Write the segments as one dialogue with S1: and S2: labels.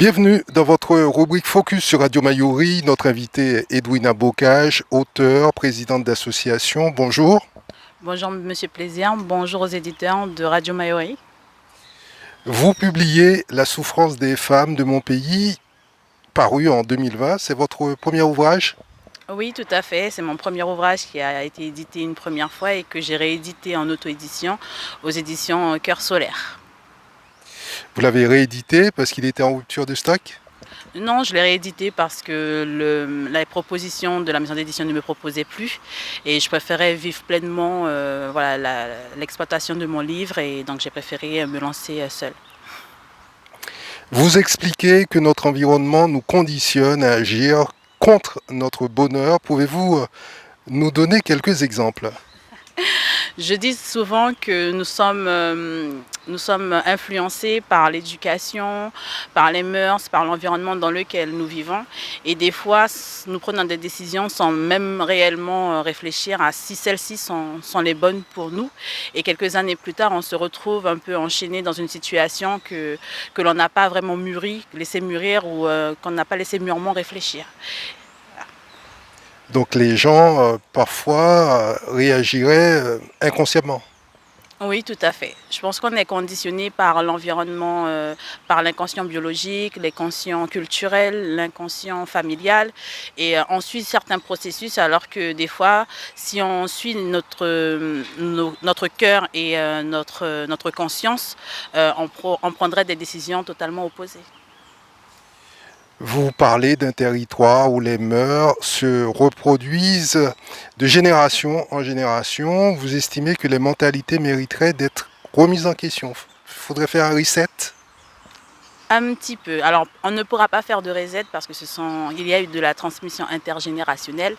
S1: Bienvenue dans votre rubrique Focus sur Radio Mayuri. Notre invité est Edwina Bocage, auteure, présidente d'association. Bonjour.
S2: Bonjour Monsieur Plaisir, bonjour aux éditeurs de Radio Mayuri.
S1: Vous publiez La souffrance des femmes de mon pays, paru en 2020. C'est votre premier ouvrage?
S2: Oui, tout à fait. C'est mon premier ouvrage qui a été édité une première fois et que j'ai réédité en auto-édition aux éditions Cœur Solaire.
S1: Vous l'avez réédité parce qu'il était en rupture de stock?
S2: Non, je l'ai réédité parce que la proposition de la maison d'édition ne me proposait plus et je préférais vivre pleinement l'exploitation de mon livre et donc j'ai préféré me lancer seule.
S1: Vous expliquez que notre environnement nous conditionne à agir contre notre bonheur. Pouvez-vous nous donner quelques exemples?
S2: Je dis souvent que nous sommes influencés par l'éducation, par les mœurs, par l'environnement dans lequel nous vivons. Et des fois, nous prenons des décisions sans même réellement réfléchir à si celles-ci sont les bonnes pour nous. Et quelques années plus tard, on se retrouve un peu enchaîné dans une situation que l'on n'a pas vraiment laissé mûrir ou qu'on n'a pas laissé mûrement réfléchir.
S1: Donc les gens, parfois, réagiraient inconsciemment.
S2: Oui, tout à fait. Je pense qu'on est conditionné par l'environnement, par l'inconscient biologique, l'inconscient culturel, l'inconscient familial. Et on suit certains processus alors que des fois, si on suit notre cœur et notre conscience, on prendrait des décisions totalement opposées.
S1: Vous parlez d'un territoire où les mœurs se reproduisent de génération en génération. Vous estimez que les mentalités mériteraient d'être remises en question. Il faudrait faire un reset.
S2: Un petit peu. Alors, on ne pourra pas faire de reset parce que il y a eu de la transmission intergénérationnelle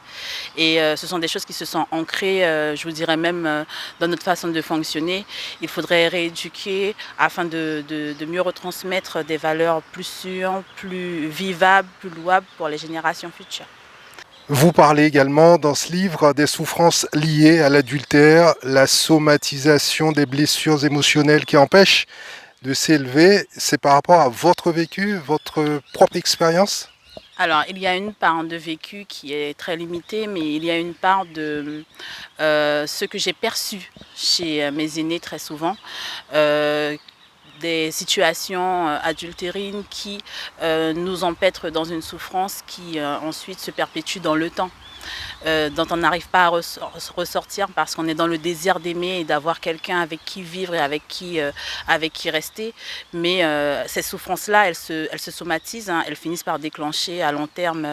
S2: et ce sont des choses qui se sont ancrées, je vous dirais même, dans notre façon de fonctionner. Il faudrait rééduquer afin de mieux retransmettre des valeurs plus sûres, plus vivables, plus louables pour les générations futures.
S1: Vous parlez également dans ce livre des souffrances liées à l'adultère, la somatisation des blessures émotionnelles qui empêchent de s'élever. C'est par rapport à votre vécu, votre propre expérience?
S2: Alors, il y a une part de vécu qui est très limitée, mais il y a une part de ce que j'ai perçu chez mes aînés très souvent. Des situations adultérines qui nous empêtrent dans une souffrance qui ensuite se perpétue dans le temps. Dont on n'arrive pas à ressortir parce qu'on est dans le désir d'aimer et d'avoir quelqu'un avec qui vivre et avec qui rester. Mais ces souffrances-là, elles se somatisent, hein, elles finissent par déclencher à long terme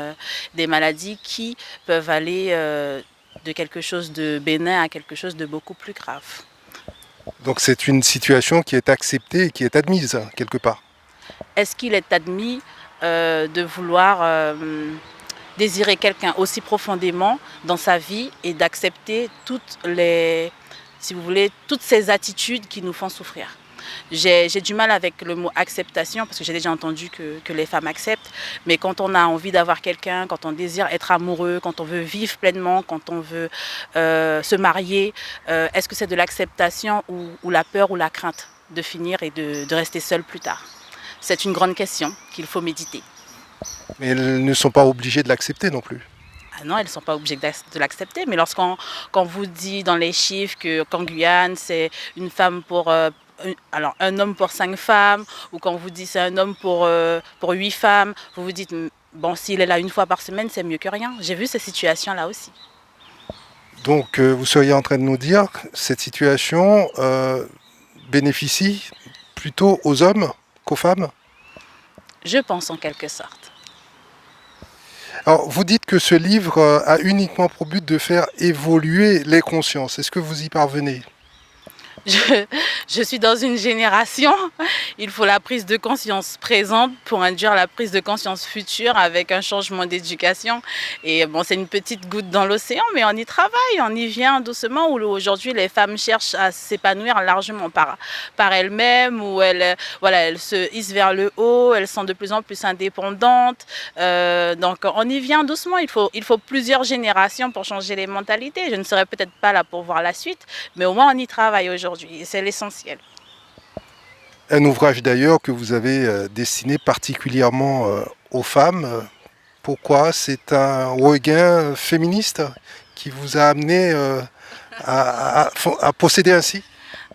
S2: des maladies qui peuvent aller de quelque chose de bénin à quelque chose de beaucoup plus grave.
S1: Donc c'est une situation qui est acceptée et qui est admise quelque part.
S2: Est-ce qu'il est admis de vouloir désirer quelqu'un aussi profondément dans sa vie et d'accepter toutes ces attitudes qui nous font souffrir? J'ai du mal avec le mot acceptation parce que j'ai déjà entendu que les femmes acceptent, mais quand on a envie d'avoir quelqu'un, quand on désire être amoureux, quand on veut vivre pleinement, quand on veut se marier, est-ce que c'est de l'acceptation ou la peur ou la crainte de finir et de rester seul plus tard? C'est une grande question qu'il faut méditer.
S1: Mais elles ne sont pas obligées de l'accepter non plus.
S2: Ah non, elles ne sont pas obligées de l'accepter, mais quand vous dit dans les chiffres qu'en Guyane, c'est une femme pour... alors, un homme pour 5 femmes, ou quand vous dit c'est un homme pour 8 femmes, vous vous dites, bon, s'il est là une fois par semaine, c'est mieux que rien. J'ai vu ces situations-là aussi.
S1: Donc vous seriez en train de nous dire que cette situation bénéficie plutôt aux hommes qu'aux femmes?
S2: Je pense en quelque sorte.
S1: Alors vous dites que ce livre a uniquement pour but de faire évoluer les consciences. Est-ce que vous y parvenez?
S2: Je suis dans une génération, il faut la prise de conscience présente pour induire la prise de conscience future avec un changement d'éducation. Et bon, c'est une petite goutte dans l'océan, mais on y travaille, on y vient doucement, où aujourd'hui les femmes cherchent à s'épanouir largement par elles-mêmes, où elles se hissent vers le haut, elles sont de plus en plus indépendantes. Donc on y vient doucement, il faut plusieurs générations pour changer les mentalités. Je ne serai peut-être pas là pour voir la suite, mais au moins on y travaille aujourd'hui. C'est l'essentiel.
S1: Un ouvrage d'ailleurs que vous avez destiné particulièrement aux femmes. Pourquoi? C'est un regain féministe qui vous a amené à posséder ainsi?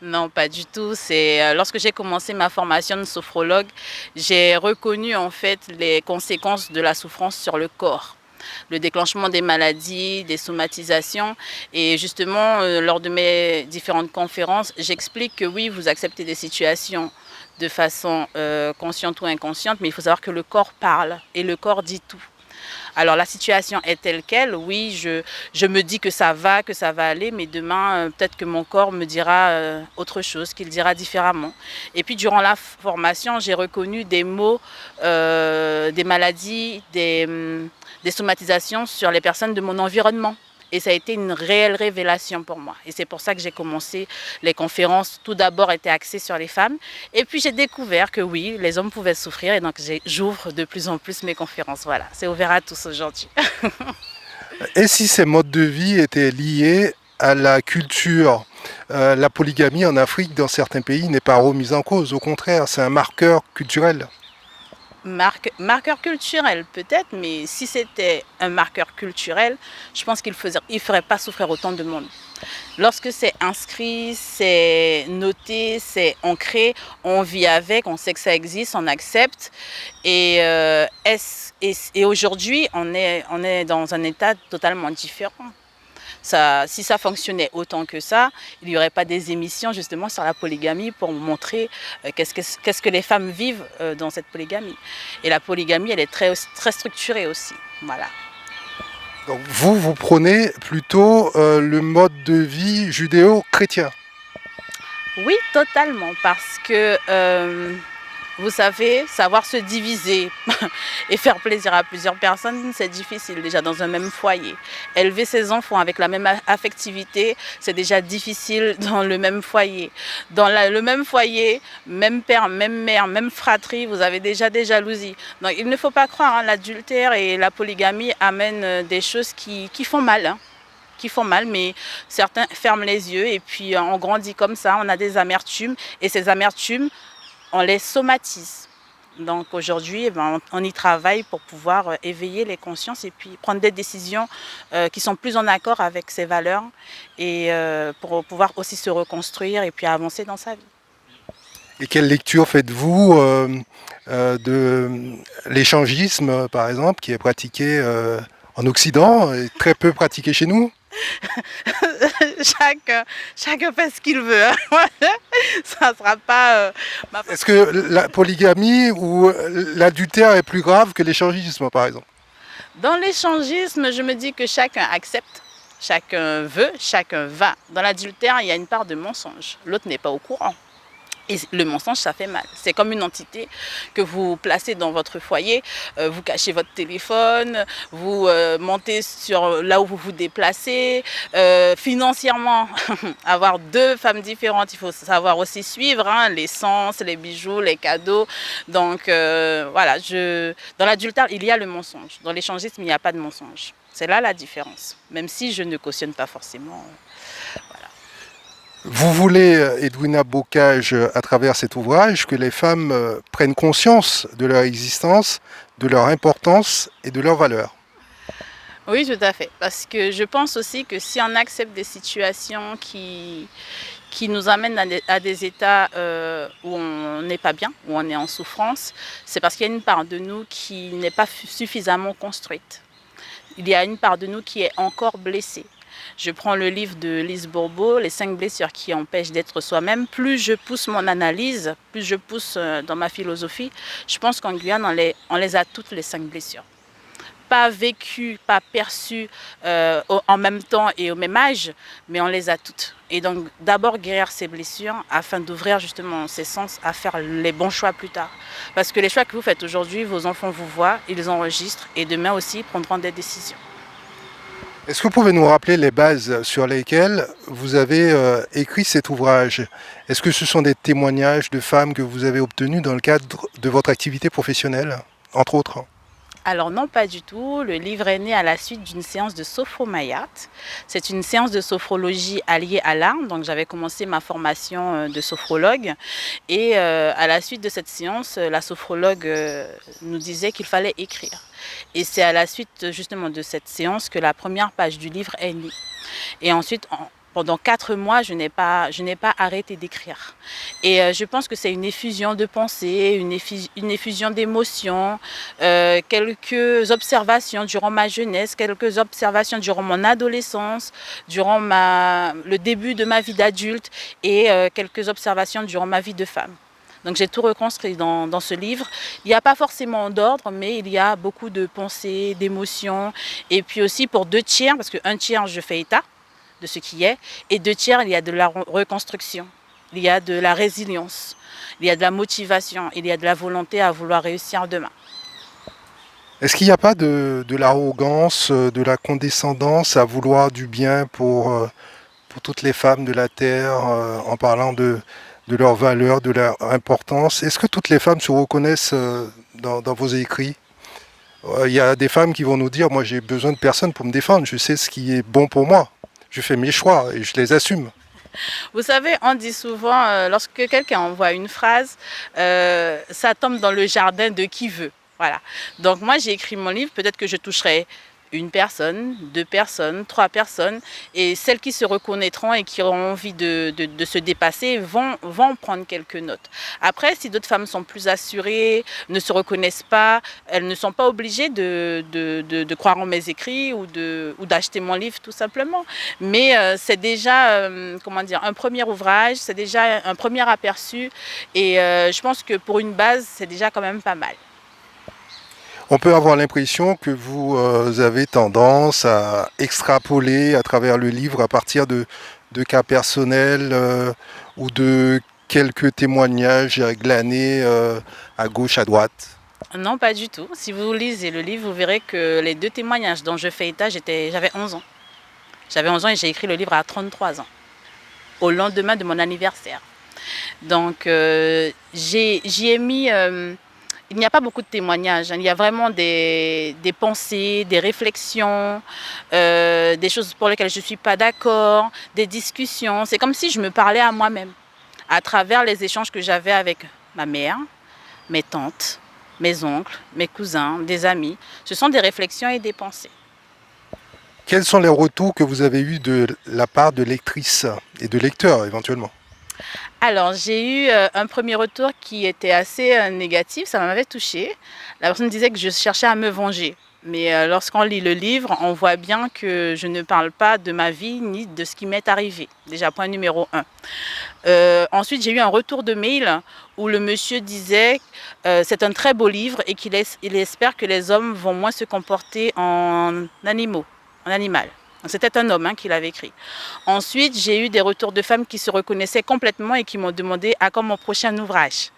S2: Non, pas du tout. C'est lorsque j'ai commencé ma formation de sophrologue, j'ai reconnu en fait les conséquences de la souffrance sur le corps, le déclenchement des maladies, des somatisations. Et justement, lors de mes différentes conférences, j'explique que oui, vous acceptez des situations de façon consciente ou inconsciente, mais il faut savoir que le corps parle et le corps dit tout. Alors la situation est telle qu'elle, oui, je me dis que ça va aller, mais demain, peut-être que mon corps me dira autre chose, qu'il dira différemment. Et puis durant la formation, j'ai reconnu des mots, des maladies, des somatisations sur les personnes de mon environnement. Et ça a été une réelle révélation pour moi. Et c'est pour ça que j'ai commencé les conférences. Tout d'abord étaient axées sur les femmes. Et puis j'ai découvert que oui, les hommes pouvaient souffrir. Et donc j'ouvre de plus en plus mes conférences. Voilà, c'est ouvert à tous aujourd'hui.
S1: Et si ces modes de vie étaient liés à la culture? La polygamie en Afrique, dans certains pays, n'est pas remise en cause. Au contraire, c'est un marqueur culturel.
S2: Marqueur culturel peut-être, mais si c'était un marqueur culturel, je pense qu'il ne ferait pas souffrir autant de monde. Lorsque c'est inscrit, c'est noté, c'est ancré, on vit avec, on sait que ça existe, on accepte. Et, et aujourd'hui, on est dans un état totalement différent. Ça, si ça fonctionnait autant que ça, il n'y aurait pas des émissions justement sur la polygamie pour montrer qu'est-ce que les femmes vivent dans cette polygamie. Et la polygamie, elle est très, très structurée aussi. Voilà.
S1: Donc vous prenez plutôt le mode de vie judéo-chrétien?
S2: Oui, totalement, parce que vous savez, savoir se diviser et faire plaisir à plusieurs personnes, c'est difficile déjà dans un même foyer. Élever ses enfants avec la même affectivité, c'est déjà difficile dans le même foyer. Dans le même foyer, même père, même mère, même fratrie, vous avez déjà des jalousies. Donc il ne faut pas croire, hein, l'adultère et la polygamie amènent des choses qui font mal. Hein. Qui font mal, mais certains ferment les yeux et puis on grandit comme ça, on a des amertumes et ces amertumes, on les somatise. Donc aujourd'hui, on y travaille pour pouvoir éveiller les consciences et puis prendre des décisions qui sont plus en accord avec ses valeurs et pour pouvoir aussi se reconstruire et puis avancer dans sa vie.
S1: Et quelle lecture faites-vous de l'échangisme, par exemple, qui est pratiqué en Occident et très peu pratiqué chez nous?
S2: Chacun fait ce qu'il veut. Hein. Ça ne sera pas...
S1: Est-ce que la polygamie ou l'adultère est plus grave que l'échangisme, par exemple?
S2: Dans l'échangisme, je me dis que chacun accepte, chacun veut, chacun va. Dans l'adultère, il y a une part de mensonge. L'autre n'est pas au courant. Et le mensonge, ça fait mal. C'est comme une entité que vous placez dans votre foyer, vous cachez votre téléphone, vous montez sur là où vous vous déplacez. Financièrement, avoir deux femmes différentes, il faut savoir aussi suivre hein, l'essence, les bijoux, les cadeaux. Donc voilà, dans l'adultère, il y a le mensonge. Dans l'échangisme, il n'y a pas de mensonge. C'est là la différence, même si je ne cautionne pas forcément. Voilà.
S1: Vous voulez, Edwina Bocage, à travers cet ouvrage, que les femmes prennent conscience de leur existence, de leur importance et de leur valeur.
S2: Oui, tout à fait. Parce que je pense aussi que si on accepte des situations qui nous amènent à des états où on n'est pas bien, où on est en souffrance, c'est parce qu'il y a une part de nous qui n'est pas suffisamment construite. Il y a une part de nous qui est encore blessée. Je prends le livre de Lise Bourbeau, Les 5 blessures qui empêchent d'être soi-même. Plus je pousse mon analyse, plus je pousse dans ma philosophie, je pense qu'en Guyane, on les a toutes les 5 blessures. Pas vécues, pas perçues en même temps et au même âge, mais on les a toutes. Et donc d'abord guérir ces blessures afin d'ouvrir justement ses sens à faire les bons choix plus tard. Parce que les choix que vous faites aujourd'hui, vos enfants vous voient, ils enregistrent et demain aussi ils prendront des décisions.
S1: Est-ce que vous pouvez nous rappeler les bases sur lesquelles vous avez écrit cet ouvrage? Est-ce que ce sont des témoignages de femmes que vous avez obtenus dans le cadre de votre activité professionnelle, entre autres?
S2: Alors non, pas du tout. Le livre est né à la suite d'une séance de sophromayat. C'est une séance de sophrologie alliée à l'art. Donc j'avais commencé ma formation de sophrologue. Et à la suite de cette séance, la sophrologue nous disait qu'il fallait écrire. Et c'est à la suite justement de cette séance que la première page du livre est née. Et ensuite, pendant 4 mois, je n'ai pas arrêté d'écrire. Et je pense que c'est une effusion de pensées, une effusion d'émotions, quelques observations durant ma jeunesse, quelques observations durant mon adolescence, durant le début de ma vie d'adulte et quelques observations durant ma vie de femme. Donc j'ai tout reconstruit dans ce livre. Il n'y a pas forcément d'ordre, mais il y a beaucoup de pensées, d'émotions. Et puis aussi pour 2 tiers, parce qu'un tiers je fais état de ce qui est, et 2 tiers il y a de la reconstruction, il y a de la résilience, il y a de la motivation, il y a de la volonté à vouloir réussir demain.
S1: Est-ce qu'il n'y a pas de l'arrogance, de la condescendance à vouloir du bien pour toutes les femmes de la Terre, en parlant de leur valeur, de leur importance? Est-ce que toutes les femmes se reconnaissent dans vos écrits? Il y a des femmes qui vont nous dire, moi j'ai besoin de personne pour me défendre, je sais ce qui est bon pour moi, je fais mes choix et je les assume.
S2: Vous savez, on dit souvent, lorsque quelqu'un envoie une phrase, ça tombe dans le jardin de qui veut. Voilà. Donc moi, j'ai écrit mon livre, peut-être que je toucherai 1 personne, 2 personnes, 3 personnes, et celles qui se reconnaîtront et qui auront envie de se dépasser vont prendre quelques notes. Après, si d'autres femmes sont plus assurées, ne se reconnaissent pas, elles ne sont pas obligées de croire en mes écrits ou d'acheter mon livre tout simplement. Mais c'est déjà comment dire, un premier ouvrage, c'est déjà un premier aperçu, et je pense que pour une base, c'est déjà quand même pas mal.
S1: On peut avoir l'impression que vous avez tendance à extrapoler à travers le livre à partir de cas personnels ou de quelques témoignages glanés à gauche, à droite.
S2: Non, pas du tout. Si vous lisez le livre, vous verrez que les 2 témoignages dont je fais état, j'avais 11 ans. J'avais 11 ans et j'ai écrit le livre à 33 ans, au lendemain de mon anniversaire. Donc j'y ai mis... il n'y a pas beaucoup de témoignages, hein. Il y a vraiment des pensées, des réflexions, des choses pour lesquelles je ne suis pas d'accord, des discussions. C'est comme si je me parlais à moi-même, à travers les échanges que j'avais avec ma mère, mes tantes, mes oncles, mes cousins, des amis. Ce sont des réflexions et des pensées.
S1: Quels sont les retours que vous avez eus de la part de lectrices et de lecteurs éventuellement?
S2: Alors, j'ai eu un premier retour qui était assez négatif, ça m'avait touchée. La personne disait que je cherchais à me venger. Mais lorsqu'on lit le livre, on voit bien que je ne parle pas de ma vie ni de ce qui m'est arrivé. Déjà, point numéro 1. Ensuite, j'ai eu un retour de mail où le monsieur disait c'est un très beau livre et il espère que les hommes vont moins se comporter en animaux, en animal. C'était un homme qui l'avait écrit. Ensuite, j'ai eu des retours de femmes qui se reconnaissaient complètement et qui m'ont demandé à quand mon prochain ouvrage.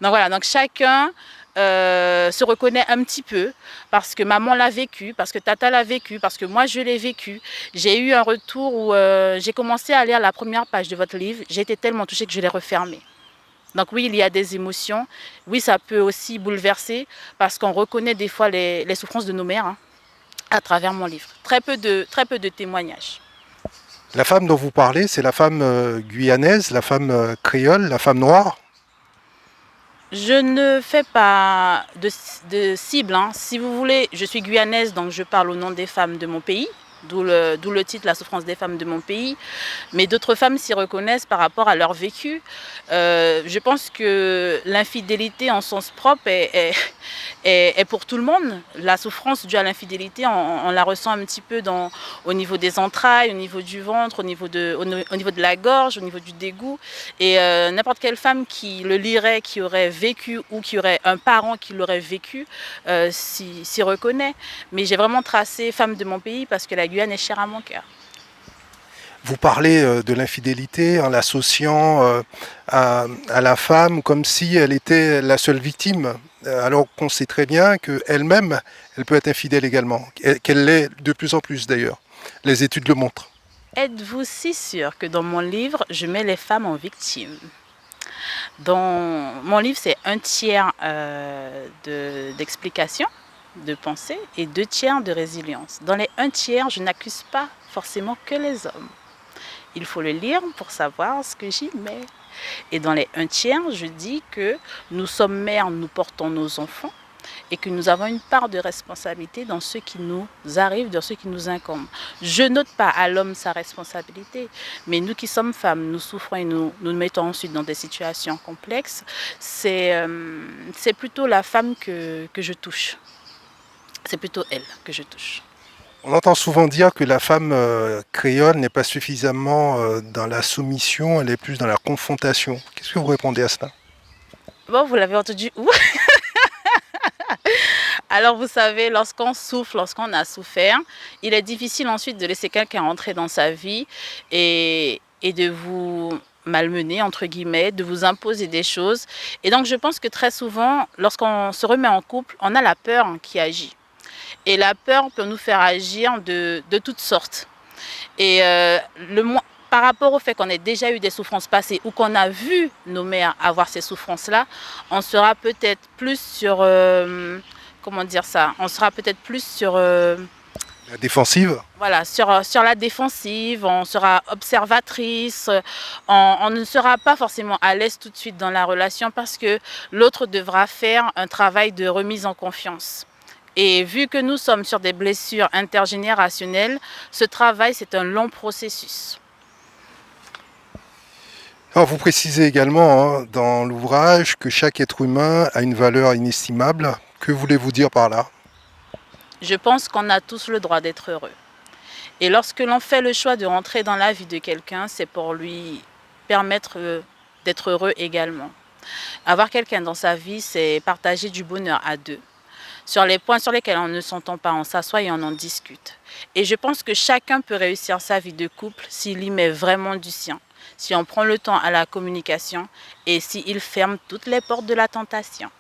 S2: Donc voilà, donc chacun se reconnaît un petit peu parce que maman l'a vécu, parce que tata l'a vécu, parce que moi je l'ai vécu. J'ai eu un retour où j'ai commencé à lire la première page de votre livre. J'ai été tellement touchée que je l'ai refermé. Donc oui, il y a des émotions. Oui, ça peut aussi bouleverser parce qu'on reconnaît des fois les souffrances de nos mères, à travers mon livre. Très peu de témoignages.
S1: La femme dont vous parlez, c'est la femme guyanaise, la femme créole, la femme noire?
S2: Je ne fais pas de cible. Si vous voulez, je suis guyanaise, donc je parle au nom des femmes de mon pays. D'où le titre, La souffrance des femmes de mon pays. Mais d'autres femmes s'y reconnaissent par rapport à leur vécu. Je pense que l'infidélité en sens propre est pour tout le monde. La souffrance due à l'infidélité, on la ressent un petit peu au niveau des entrailles, au niveau du ventre, au niveau de la gorge, au niveau du dégoût. Et n'importe quelle femme qui le lirait, qui aurait vécu ou qui aurait un parent qui l'aurait vécu, s'y reconnaît. Mais j'ai vraiment tracé femme de mon pays parce que la Guyane est chère à mon cœur.
S1: Vous parlez de l'infidélité en l'associant à la femme comme si elle était la seule victime, alors qu'on sait très bien qu'elle-même, elle peut être infidèle également, qu'elle l'est de plus en plus d'ailleurs. Les études le montrent.
S2: Êtes-vous si sûr que dans mon livre, je mets les femmes en victime? Dans mon livre, c'est un tiers d'explication. de pensée et 2 tiers de résilience. Dans les 1 tiers, je n'accuse pas forcément que les hommes. Il faut le lire pour savoir ce que j'y mets. Et dans les 1 tiers, je dis que nous sommes mères, nous portons nos enfants et que nous avons une part de responsabilité dans ce qui nous arrive, dans ce qui nous incombe. Je n'ôte pas à l'homme sa responsabilité, mais nous qui sommes femmes, nous souffrons et nous mettons ensuite dans des situations complexes. C'est plutôt la femme que je touche. C'est plutôt elle que je touche.
S1: On entend souvent dire que la femme créole n'est pas suffisamment dans la soumission, elle est plus dans la confrontation. Qu'est-ce que vous répondez à cela?
S2: Bon, vous l'avez entendu où? Alors, vous savez, lorsqu'on souffre, lorsqu'on a souffert, il est difficile ensuite de laisser quelqu'un entrer dans sa vie et de vous malmener, entre guillemets, de vous imposer des choses. Et donc, je pense que très souvent, lorsqu'on se remet en couple, on a la peur qui agit. Et la peur peut nous faire agir de toutes sortes. Et par rapport au fait qu'on ait déjà eu des souffrances passées ou qu'on a vu nos mères avoir ces souffrances-là, on sera peut-être plus sur... comment dire ça? On sera peut-être plus sur...
S1: La défensive?
S2: Voilà, sur la défensive, on sera observatrice, on ne sera pas forcément à l'aise tout de suite dans la relation parce que l'autre devra faire un travail de remise en confiance. Et vu que nous sommes sur des blessures intergénérationnelles, ce travail, c'est un long processus.
S1: Alors vous précisez également dans l'ouvrage que chaque être humain a une valeur inestimable. Que voulez-vous dire par là?
S2: Je pense qu'on a tous le droit d'être heureux. Et lorsque l'on fait le choix de rentrer dans la vie de quelqu'un, c'est pour lui permettre d'être heureux également. Avoir quelqu'un dans sa vie, c'est partager du bonheur à deux. Sur les points sur lesquels on ne s'entend pas, on s'assoit et on en discute. Et je pense que chacun peut réussir sa vie de couple s'il y met vraiment du sien, si on prend le temps à la communication et s'il ferme toutes les portes de la tentation.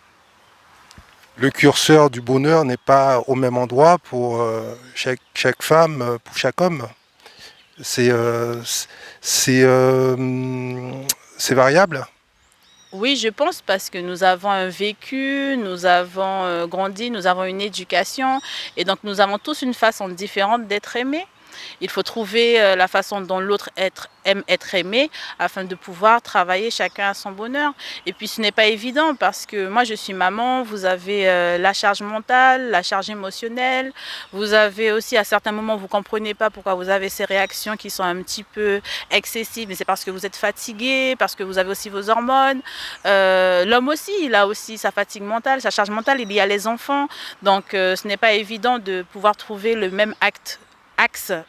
S1: Le curseur du bonheur n'est pas au même endroit pour chaque femme, pour chaque homme. C'est variable.
S2: Oui, je pense parce que nous avons un vécu, nous avons grandi, nous avons une éducation et donc nous avons tous une façon différente d'être aimés. Il faut trouver la façon dont l'autre aime être aimé afin de pouvoir travailler chacun à son bonheur. Et puis ce n'est pas évident parce que moi je suis maman, vous avez la charge mentale, la charge émotionnelle, vous avez aussi à certains moments vous ne comprenez pas pourquoi vous avez ces réactions qui sont un petit peu excessives, mais c'est parce que vous êtes fatigué, parce que vous avez aussi vos hormones. L'homme aussi, il a aussi sa fatigue mentale, sa charge mentale, il y a les enfants, donc ce n'est pas évident de pouvoir trouver le même axe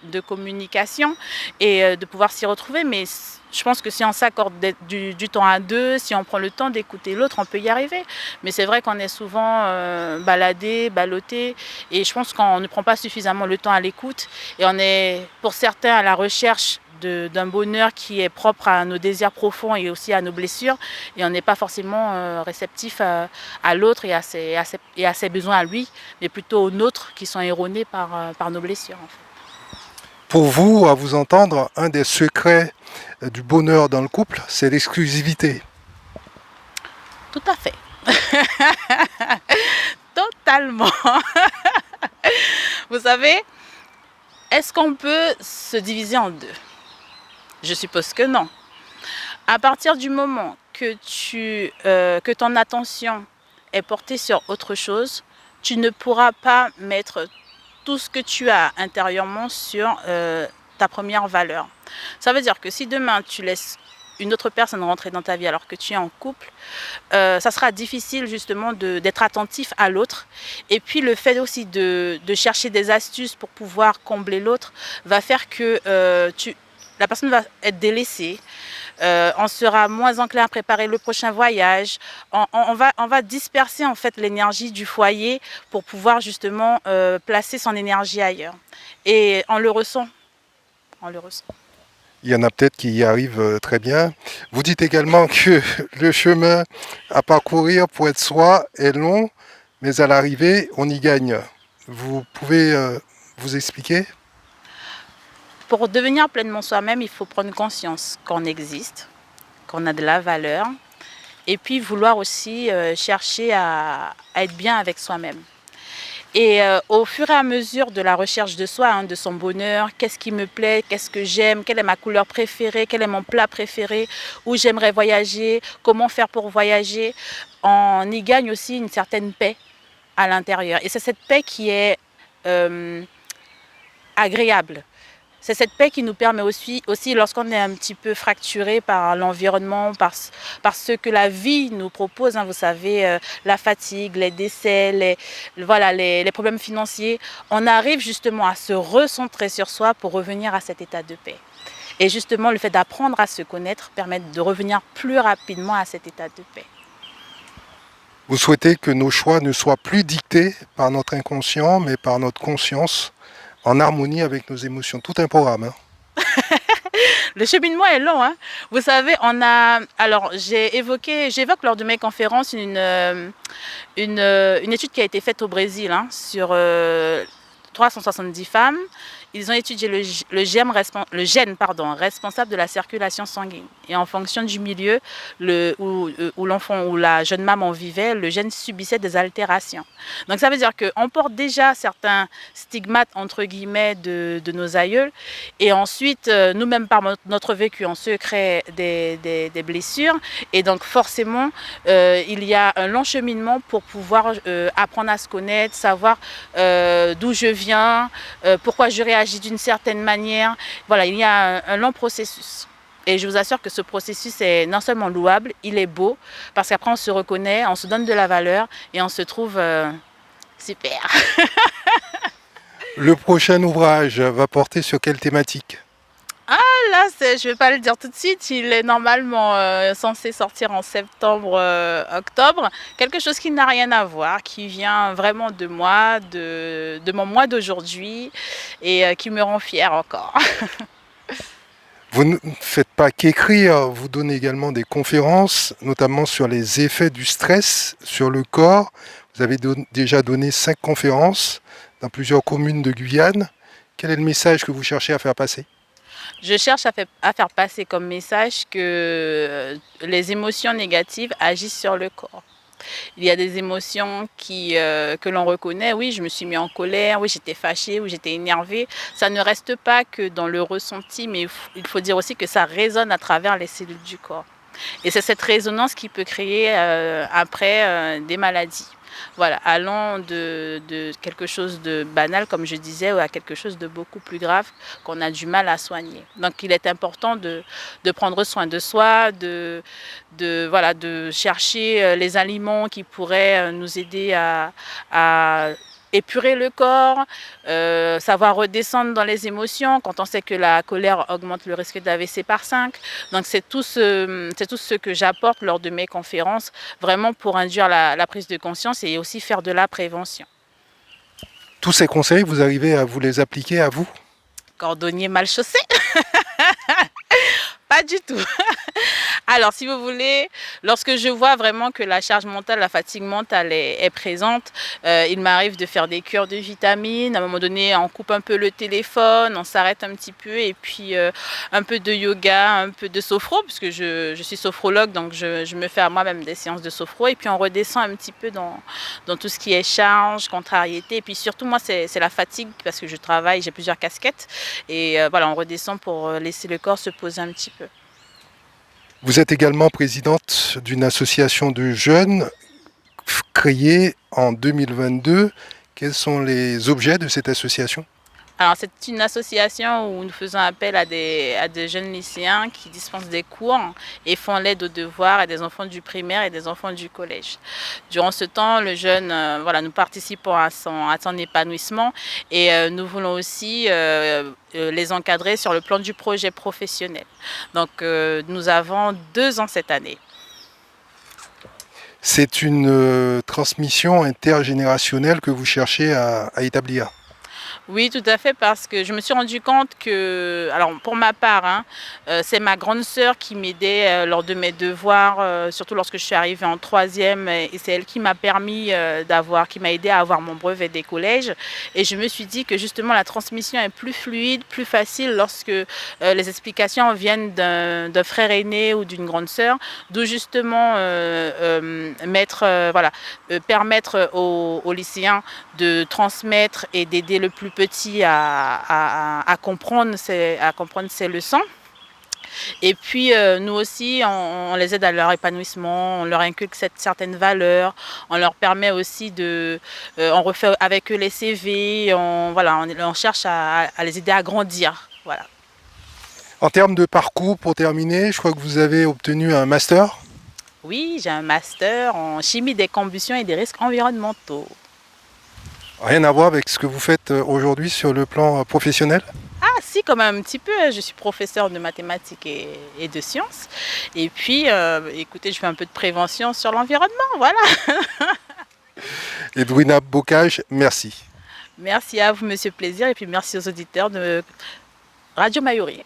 S2: de communication et de pouvoir s'y retrouver, mais je pense que si on s'accorde du temps à deux, si on prend le temps d'écouter l'autre, on peut y arriver. Mais c'est vrai qu'on est souvent baladé, ballotté et je pense qu'on ne prend pas suffisamment le temps à l'écoute et on est pour certains à la recherche d'un bonheur qui est propre à nos désirs profonds et aussi à nos blessures et on n'est pas forcément réceptif à l'autre et à ses besoins à lui, mais plutôt aux nôtres qui sont erronés par nos blessures en fait.
S1: Pour vous, à vous entendre, un des secrets du bonheur dans le couple, c'est l'exclusivité.
S2: Tout à fait. Totalement. Vous savez, est-ce qu'on peut se diviser en deux? Je suppose que non. À partir du moment que ton attention est portée sur autre chose, tu ne pourras pas mettre tout ce que tu as intérieurement sur ta première valeur. Ça veut dire que si demain tu laisses une autre personne rentrer dans ta vie alors que tu es en couple, ça sera difficile justement d'être attentif à l'autre. Et puis le fait aussi de chercher des astuces pour pouvoir combler l'autre va faire que la personne va être délaissée. On sera moins enclin à préparer le prochain voyage. On va disperser en fait l'énergie du foyer pour pouvoir justement placer son énergie ailleurs. Et on le ressent. On le ressent.
S1: Il y en a peut-être qui y arrivent très bien. Vous dites également que le chemin à parcourir pour être soi est long, mais à l'arrivée, on y gagne. Vous pouvez vous expliquer?
S2: Pour devenir pleinement soi-même, il faut prendre conscience qu'on existe, qu'on a de la valeur, et puis vouloir aussi chercher à être bien avec soi-même. Et au fur et à mesure de la recherche de soi, hein, de son bonheur, qu'est-ce qui me plaît, qu'est-ce que j'aime, quelle est ma couleur préférée, quel est mon plat préféré, où j'aimerais voyager, comment faire pour voyager, on y gagne aussi une certaine paix à l'intérieur. Et c'est cette paix qui est agréable. C'est cette paix qui nous permet aussi lorsqu'on est un petit peu fracturé par l'environnement, par ce que la vie nous propose, hein, vous savez, la fatigue, les décès, les problèmes financiers, on arrive justement à se recentrer sur soi pour revenir à cet état de paix. Et justement, le fait d'apprendre à se connaître permet de revenir plus rapidement à cet état de paix.
S1: Vous souhaitez que nos choix ne soient plus dictés par notre inconscient, mais par notre conscience, en harmonie avec nos émotions. Tout un programme. Hein.
S2: Le cheminement est long, hein. Vous savez, alors j'évoque lors de mes conférences une étude qui a été faite au Brésil, hein, sur 370 femmes. Ils ont étudié le gène responsable de la circulation sanguine. Et en fonction du milieu où l'enfant ou la jeune maman vivait, le gène subissait des altérations. Donc ça veut dire qu'on porte déjà certains stigmates, entre guillemets, de nos aïeuls. Et ensuite, nous-mêmes, par notre vécu, on se crée des blessures. Et donc forcément, il y a un long cheminement pour pouvoir apprendre à se connaître, savoir d'où je viens, pourquoi je réagis d'une certaine manière. Voilà, il y a un long processus. Et je vous assure que ce processus est non seulement louable, il est beau, parce qu'après on se reconnaît, on se donne de la valeur et on se trouve super.
S1: Le prochain ouvrage va porter sur quelle thématique?
S2: Là, je ne vais pas le dire tout de suite, il est normalement censé sortir en septembre, octobre. Quelque chose qui n'a rien à voir, qui vient vraiment de moi, de mon moi d'aujourd'hui et qui me rend fière encore.
S1: Vous ne faites pas qu'écrire, vous donnez également des conférences, notamment sur les effets du stress sur le corps. Vous avez déjà donné 5 conférences dans plusieurs communes de Guyane. Quel est le message que vous cherchez à faire passer?
S2: Je cherche à faire passer comme message que les émotions négatives agissent sur le corps. Il y a des émotions que l'on reconnaît. Oui, je me suis mis en colère, oui, j'étais fâchée, oui, j'étais énervée. Ça ne reste pas que dans le ressenti, mais il faut dire aussi que ça résonne à travers les cellules du corps. Et c'est cette résonance qui peut créer après des maladies. Voilà, allant de quelque chose de banal, comme je disais, à quelque chose de beaucoup plus grave qu'on a du mal à soigner. Donc il est important de prendre soin de soi, de chercher les aliments qui pourraient nous aider à épurer le corps, savoir redescendre dans les émotions quand on sait que la colère augmente le risque d'AVC par 5. Donc c'est tout ce que j'apporte lors de mes conférences, vraiment pour induire la prise de conscience et aussi faire de la prévention.
S1: Tous ces conseils, vous arrivez à vous les appliquer à vous?
S2: Cordonnier mal chaussé? Pas du tout. Alors, si vous voulez, lorsque je vois vraiment que la charge mentale, la fatigue mentale est présente, il m'arrive de faire des cures de vitamines. À un moment donné, on coupe un peu le téléphone, on s'arrête un petit peu et puis un peu de yoga, un peu de sophro, puisque je suis sophrologue, donc je me fais à moi-même des séances de sophro. Et puis on redescend un petit peu dans tout ce qui est charge, contrariété. Et puis surtout, moi, c'est la fatigue parce que je travaille, j'ai plusieurs casquettes. Et voilà, on redescend pour laisser le corps se poser un petit peu.
S1: Vous êtes également présidente d'une association de jeunes créée en 2022. Quels sont les objets de cette association?
S2: Alors, c'est une association où nous faisons appel à des jeunes lycéens qui dispensent des cours et font l'aide aux devoirs à des enfants du primaire et des enfants du collège. Durant ce temps, le jeune, nous participons à son épanouissement et nous voulons aussi les encadrer sur le plan du projet professionnel. Donc, nous avons 2 ans cette année.
S1: C'est une transmission intergénérationnelle que vous cherchez à établir.
S2: Oui, tout à fait, parce que je me suis rendu compte que, alors pour ma part, hein, c'est ma grande sœur qui m'aidait lors de mes devoirs, surtout lorsque je suis arrivée en troisième, et c'est elle qui m'a permis qui m'a aidé à avoir mon brevet des collèges. Et je me suis dit que justement la transmission est plus fluide, plus facile lorsque les explications viennent d'un frère aîné ou d'une grande sœur, d'où justement permettre aux lycéens de transmettre et d'aider le plus petit à comprendre ces leçons. Et puis nous aussi, on les aide à leur épanouissement, on leur inculque certaines valeurs, on leur permet aussi on refait avec eux les CV, on cherche à les aider à grandir. Voilà.
S1: En termes de parcours, pour terminer, je crois que vous avez obtenu un master.
S2: Oui, j'ai un master en chimie des combustions et des risques environnementaux.
S1: Rien à voir avec ce que vous faites aujourd'hui sur le plan professionnel?
S2: Ah si, quand même un petit peu. Je suis professeure de mathématiques et de sciences. Et puis, écoutez, je fais un peu de prévention sur l'environnement, voilà.
S1: Edwina Bocage, merci.
S2: Merci à vous, Monsieur Plaisir, et puis merci aux auditeurs de Radio Mayuri.